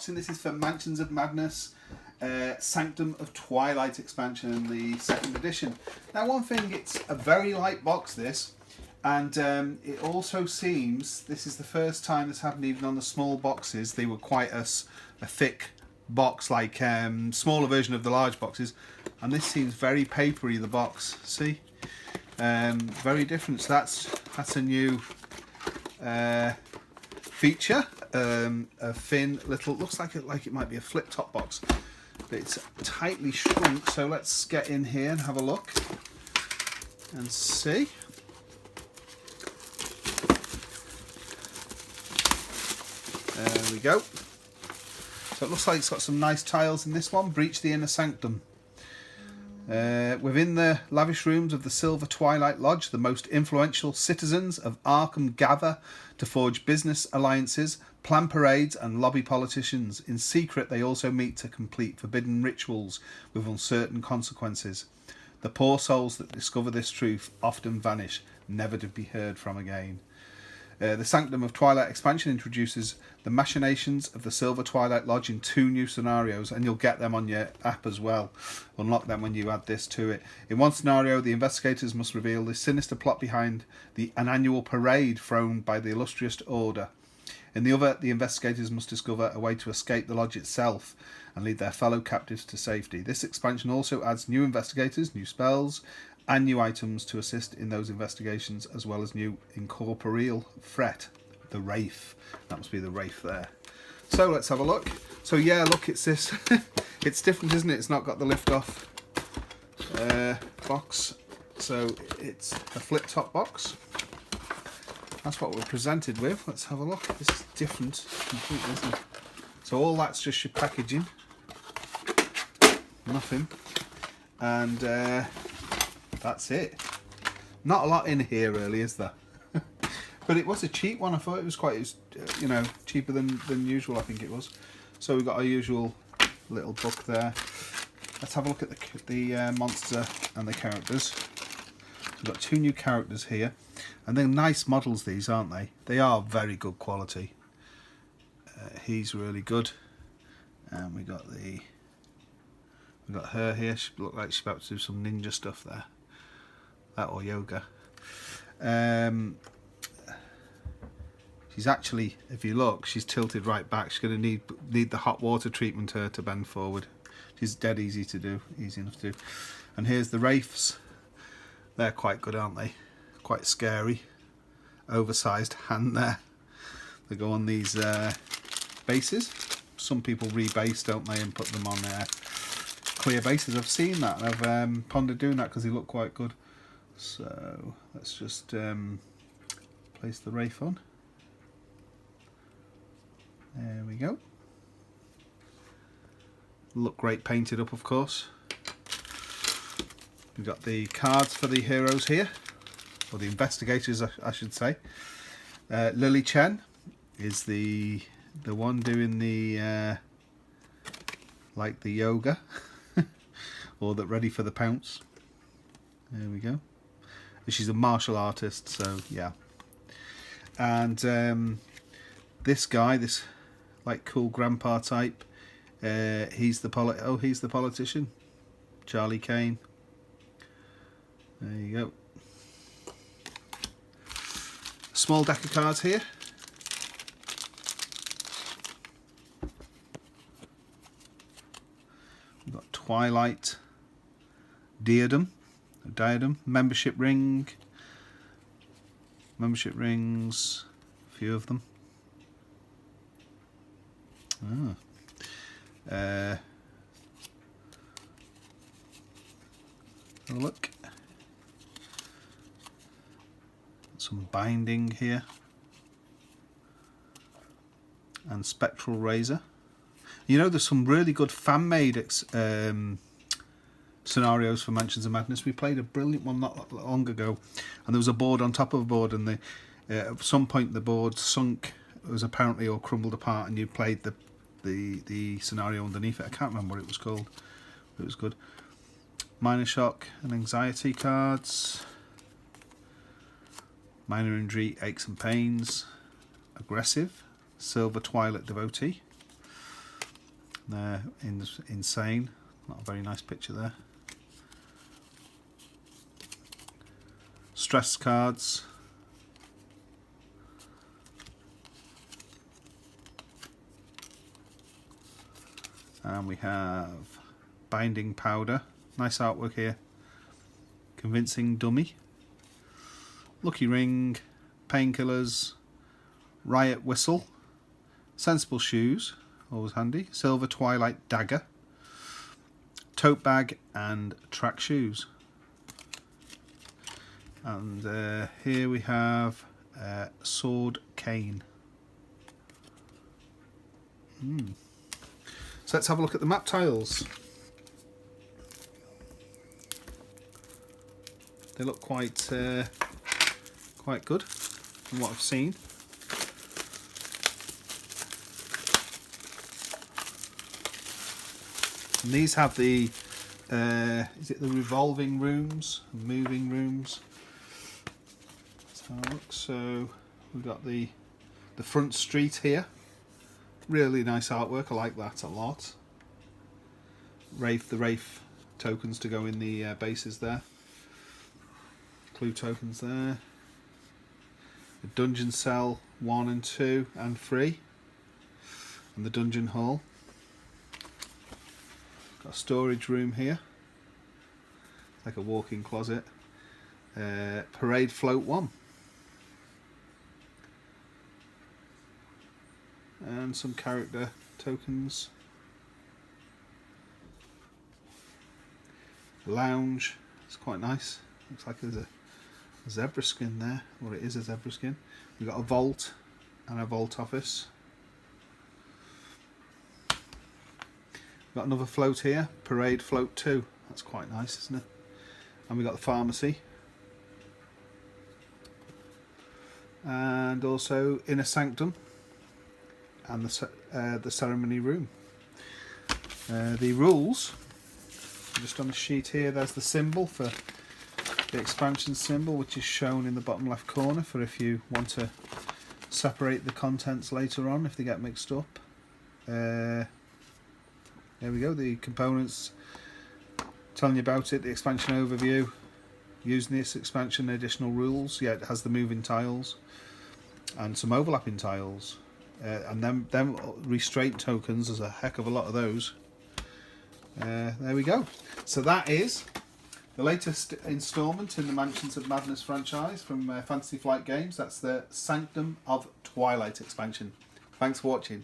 unboxing. This is for Mansions of Madness, Sanctum of Twilight expansion, the second edition. Now, one thing, it's a very light box, this, and it also seems this is the first time this happened even on the small boxes. They were quite a thick box, like smaller version of the large boxes, and this seems very papery, the box. See, very different. So that's a new feature. A thin little, looks like it might be a flip top box, but it's tightly shrunk. So let's get in here and have a look and see. There we go. So it looks like it's got some nice tiles in this one. Breach the inner sanctum. Within the lavish rooms of the Silver Twilight Lodge, the most influential citizens of Arkham gather to forge business alliances, plan parades and lobby politicians. In secret, they also meet to complete forbidden rituals with uncertain consequences. The poor souls that discover this truth often vanish, never to be heard from again. The Sanctum of Twilight expansion introduces the machinations of the Silver Twilight Lodge in 2 new scenarios, and you'll get them on your app as well. Unlock them when you add this to it. In one scenario, the investigators must reveal the sinister plot behind an annual parade thrown by the illustrious order. In the other, the investigators must discover a way to escape the lodge itself and lead their fellow captives to safety. This expansion also adds new investigators, new spells, and new items to assist in those investigations, as well as new incorporeal threat, the Wraith. That must be the Wraith there. So let's have a look. So yeah, look, it's this. It's different, isn't it? It's not got the lift off box. So it's a flip top box. That's what we're presented with. Let's have a look. This is different completely, isn't it? So all that's just your packaging. Nothing. And that's it. Not a lot in here really, is there? But it was a cheap one. I thought it was quite, you know, cheaper than usual, I think it was. So we've got our usual little book there. Let's have a look at the monster and the characters. We've got 2 new characters here. And they're nice models, these, aren't they? They are very good quality. He's really good. And we got her here. She looked like she's about to do some ninja stuff there. That or yoga. She's actually, if you look, she's tilted right back. She's going to need the hot water treatment to bend forward. She's dead easy to do, easy enough to do. And here's the Wraiths. They're quite good, aren't they? Quite scary. Oversized hand there. They go on these bases. Some people rebase, don't they, and put them on clear bases. I've seen that. I've pondered doing that because they look quite good. So let's just place the Wraith on. There we go. Look great painted up, of course. We've got the cards for the heroes here, or the investigators, I should say. Lily Chen is the one doing the like the yoga, or the ready for the pounce. There we go. She's a martial artist, so yeah. And this guy, this like cool grandpa type, he's the politician, Charlie Kane. There you go. Small deck of cards here. We've got Twilight diadem, membership rings, a few of them. Have a look. Some binding here. And Spectral Razor. You know, there's some really good fan-made scenarios for Mansions of Madness. We played a brilliant one not long ago, and there was a board on top of a board, and at some point the board sunk. It was apparently all crumbled apart, and you played the scenario underneath it. I can't remember what it was called, but it was good. Minor Shock and Anxiety cards. Minor Injury, Aches and Pains. Aggressive. Silver Twilight Devotee. Insane. Not a very nice picture there. Stress cards. And we have binding powder. Nice artwork here. Convincing dummy. Lucky ring. Painkillers. Riot whistle. Sensible shoes. Always handy. Silver Twilight dagger. Tote bag and track shoes. And here we have sword cane. So let's have a look at the map tiles. They look quite good from what I've seen. And these have the is it the revolving rooms, moving rooms? Let's have a look. So we've got the front street here. Really nice artwork. I like that a lot. The Wraith tokens to go in the bases there. Clue tokens there. The dungeon cell 1 and 2 and 3, and the dungeon hall. Got a storage room here, like a walk-in closet. Parade float 1, and some character tokens. Lounge, it's quite nice. Looks like there's a zebra skin there, or it is a zebra skin. We've got a vault and a vault office. We've got another float here, Parade Float 2. That's quite nice, isn't it? And we've got the pharmacy. And also Inner Sanctum and the ceremony room. The rules, just on the sheet here, there's the symbol for the expansion symbol, which is shown in the bottom left corner for if you want to separate the contents later on if they get mixed up. There we go, the components telling you about it, the expansion overview, using this expansion, additional rules. Yeah, it has the moving tiles and some overlapping tiles, and them restraint tokens. There's a heck of a lot of those. There we go. So that is the latest instalment in the Mansions of Madness franchise from Fantasy Flight Games. That's the Sanctum of Twilight expansion. Thanks for watching.